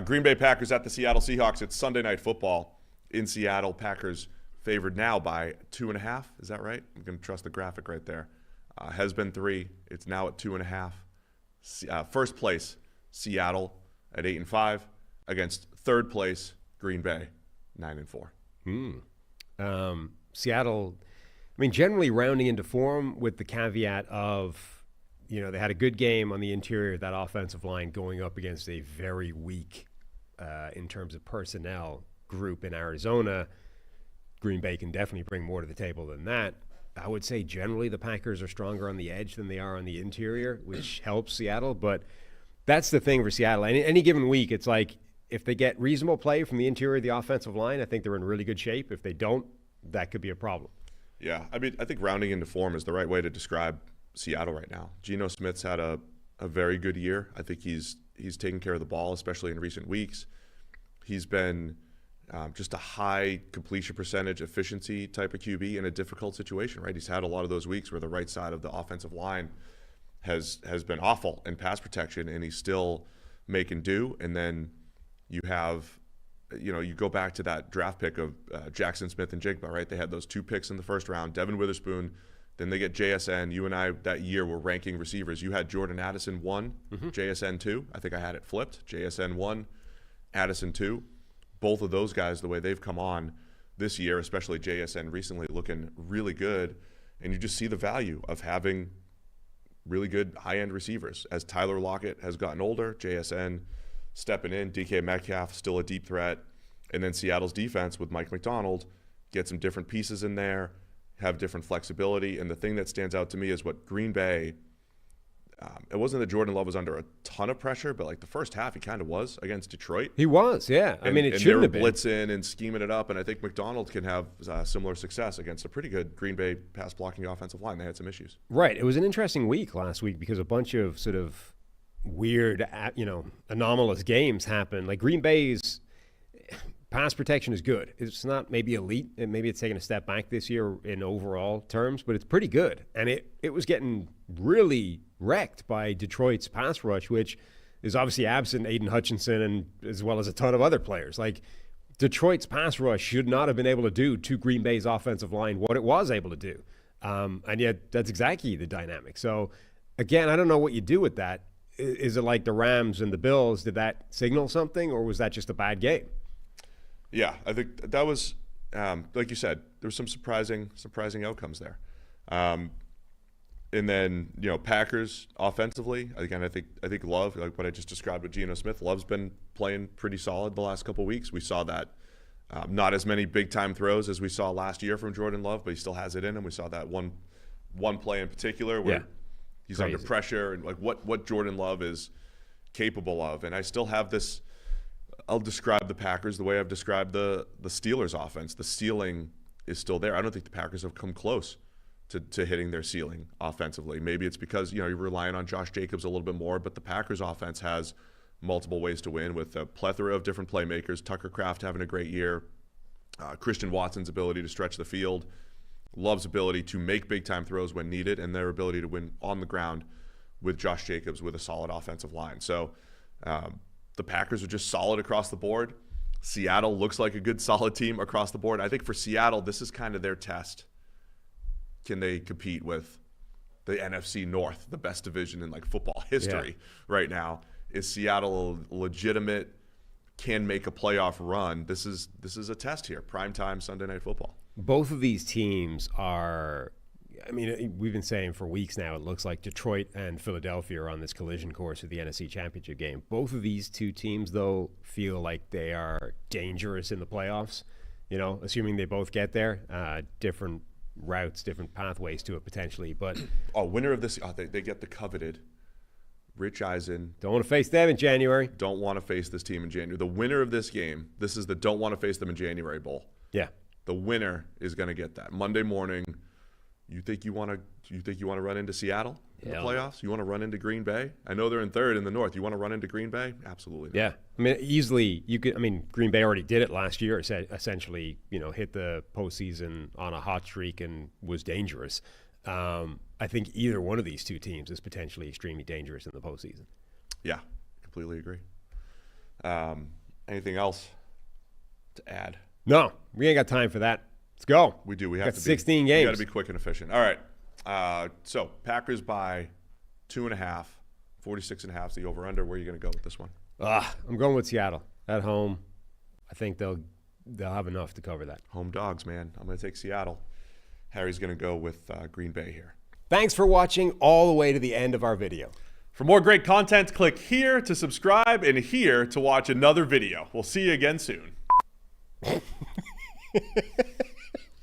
Green Bay Packers at the Seattle Seahawks. It's Sunday Night Football in Seattle. Packers favored now by 2.5. Is that right? I'm going to trust the graphic right there. Has been 3. It's now at 2.5. First place, Seattle at 8-5 against third place, Green Bay, 9-4. Seattle, I mean, generally rounding into form with the caveat of, they had a good game on the interior of that offensive line going up against a very weak, in terms of personnel, group in Arizona. Green Bay can definitely bring more to the table than that. I would say generally the Packers are stronger on the edge than they are on the interior, which helps Seattle. But that's the thing for Seattle. Any given week, it's like if they get reasonable play from the interior of the offensive line, I think they're in really good shape. If they don't, that could be a problem. Yeah, I mean, I think rounding into form is the right way to describe Seattle right now. Geno Smith's had a very good year. I think he's taken care of the ball, especially in recent weeks. He's been just a high completion percentage, efficiency type of QB in a difficult situation, right? He's had a lot of those weeks where the right side of the offensive line has been awful in pass protection, and he's still making do. And then you have, you go back to that draft pick of Jaxon Smith-Njigba, right? They had those 2 picks in the first round, Devin Witherspoon. Then they get JSN. You and I that year were ranking receivers. You had Jordan Addison 1, JSN 2. I think I had it flipped. JSN 1, Addison 2. Both of those guys, the way they've come on this year, especially JSN recently, looking really good. And you just see the value of having really good high-end receivers. As Tyler Lockett has gotten older, JSN stepping in, DK Metcalf still a deep threat. And then Seattle's defense with Mike McDonald, get some different pieces in there, have different flexibility. And the thing that stands out to me is what Green Bay, it wasn't that Jordan Love was under a ton of pressure, but like the first half he kind of was against Detroit. He was, yeah. I mean, it shouldn't have been. And they were blitzing and scheming it up, and I think McDonald can have similar success against a pretty good Green Bay pass blocking offensive line. They had some issues. Right. It was an interesting week last week because a bunch of sort of weird, anomalous games happened. Like Green Bay's pass protection is good. It's not maybe elite. Maybe it's taken a step back this year in overall terms, but it's pretty good. And it was getting really wrecked by Detroit's pass rush, which is obviously absent Aiden Hutchinson and as well as a ton of other players. Like Detroit's pass rush should not have been able to do to Green Bay's offensive line what it was able to do. And yet that's exactly the dynamic. So again, I don't know what you do with that. Is it like the Rams and the Bills? Did that signal something, or was that just a bad game? Yeah, I think that was, like you said, there was some surprising outcomes there. And then, Packers offensively, again, I think Love, like what I just described with Geno Smith, Love's been playing pretty solid the last couple of weeks. We saw that not as many big-time throws as we saw last year from Jordan Love, but he still has it in him. We saw that one play in particular where he's under pressure and like what Jordan Love is capable of. And I still have this, I'll describe the Packers the way I've described the Steelers offense. The ceiling is still there. I don't think the Packers have come close to hitting their ceiling offensively. Maybe it's because, you're relying on Josh Jacobs a little bit more, but the Packers offense has multiple ways to win with a plethora of different playmakers. Tucker Kraft having a great year. Christian Watson's ability to stretch the field. Love's ability to make big-time throws when needed, and their ability to win on the ground with Josh Jacobs with a solid offensive line. So the Packers are just solid across the board. Seattle looks like a good, solid team across the board. I think for Seattle, this is kind of their test. Can they compete with the NFC North, the best division in like football history right now? Is Seattle a legitimate, can make a playoff run? This is a test here. Primetime Sunday Night Football. Both of these teams are, I mean, we've been saying for weeks now, it looks like Detroit and Philadelphia are on this collision course of the NFC Championship game. Both of these two teams, though, feel like they are dangerous in the playoffs, assuming they both get there. Different routes, different pathways to it potentially. But winner of this, they get the coveted Rich Eisen. Don't want to face them in January. Don't want to face this team in January. The winner of this game, this is the don't want to face them in January Bowl. Yeah. The winner is going to get that. Monday morning, you think you want to run into Seattle in the playoffs? You want to run into Green Bay? I know they're in third in the North. You want to run into Green Bay? Absolutely not. Yeah. I mean, easily you could. I mean, Green Bay already did it last year. Essentially, hit the postseason on a hot streak and was dangerous. I think either one of these two teams is potentially extremely dangerous in the postseason. Yeah, completely agree. Anything else to add? No, we ain't got time for that. Let's go. We do. We have got to 16 be, games. We got to be quick and efficient. All right. So Packers by 2.5, 46.5 is the over/under. Where are you going to go with this one? I'm going with Seattle at home. I think they'll have enough to cover that. Home dogs, man. I'm going to take Seattle. Harry's going to go with Green Bay here. Thanks for watching all the way to the end of our video. For more great content, click here to subscribe and here to watch another video. We'll see you again soon.